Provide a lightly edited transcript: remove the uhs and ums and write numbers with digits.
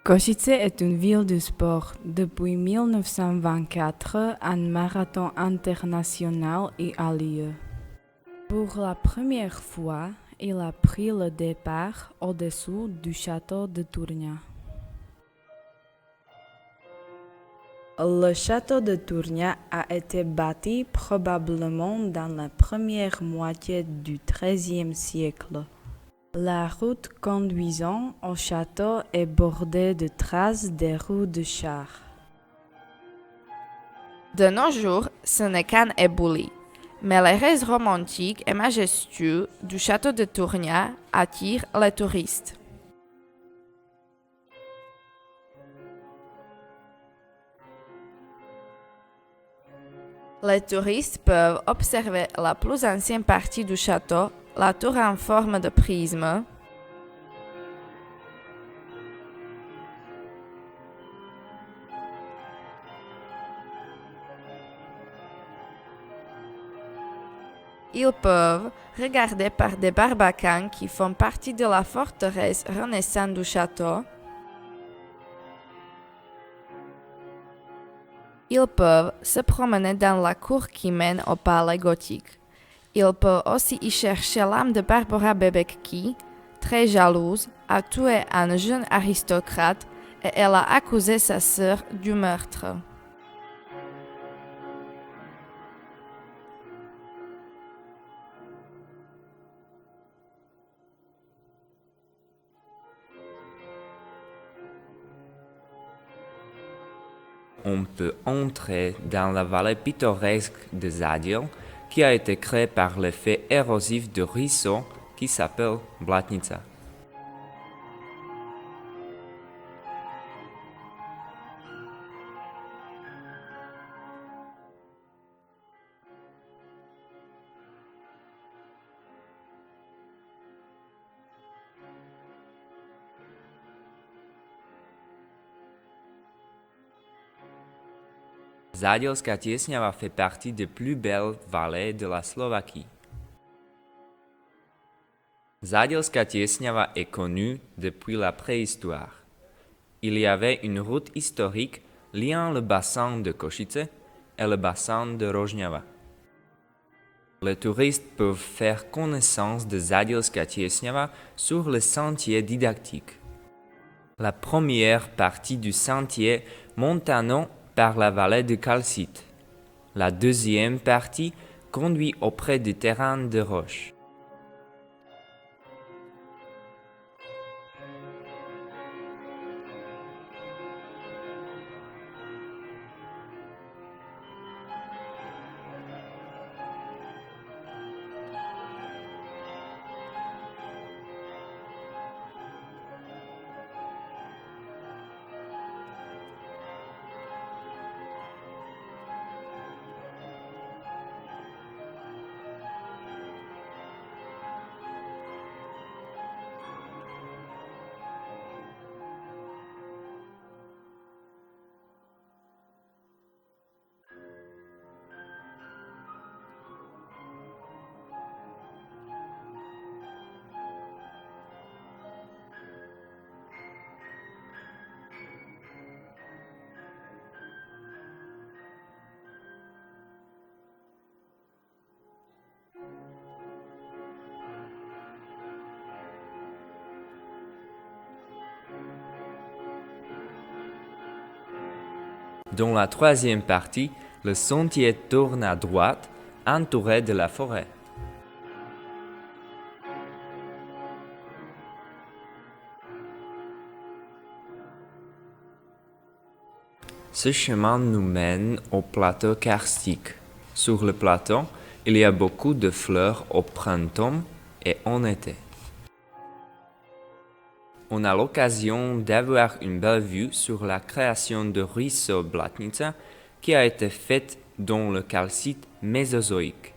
Košice est une ville de sport. Depuis 1924, un marathon international y a lieu. Pour la première fois, il a pris le départ au-dessous du château de Tournia. Le château de Tournia a été bâti probablement dans la première moitié du XIIIe siècle. La route conduisant au château est bordée de traces des roues de chars. De nos jours, ce n'est qu'un éboulis, mais les restes romantiques et majestueux du château de Tournia attirent les touristes. Les touristes peuvent observer la plus ancienne partie du château, la tour en forme de prisme. Ils peuvent regarder par des barbacans qui font partie de la forteresse renaissante du château. Ils peuvent se promener dans la cour qui mène au palais gothique. Ils peuvent aussi y chercher l'âme de Barbara Bebek qui, très jalouse, a tué un jeune aristocrate et elle a accusé sa sœur du meurtre. On peut entrer dans la vallée pittoresque de Zadil, qui a été créée par l'effet érosif du ruisseau qui s'appelle Blatnica. Zadilská Tiesňava fait partie des plus belles vallées de la Slovaquie. Zadilská Tiesňava est connue depuis la préhistoire. Il y avait une route historique liant le bassin de Košice et le bassin de Rožňava. Les touristes peuvent faire connaissance de Zadilská Tiesňava sur le sentier didactique. La première partie du sentier monte en haut par la vallée de calcite. La deuxième partie conduit auprès du terrain de roche. Dans la troisième partie, le sentier tourne à droite, entouré de la forêt. Ce chemin nous mène au plateau karstique. Sur le plateau, il y a beaucoup de fleurs au printemps et en été. On a l'occasion d'avoir une belle vue sur la création du ruisseau Blatnica qui a été faite dans le calcite mésozoïque.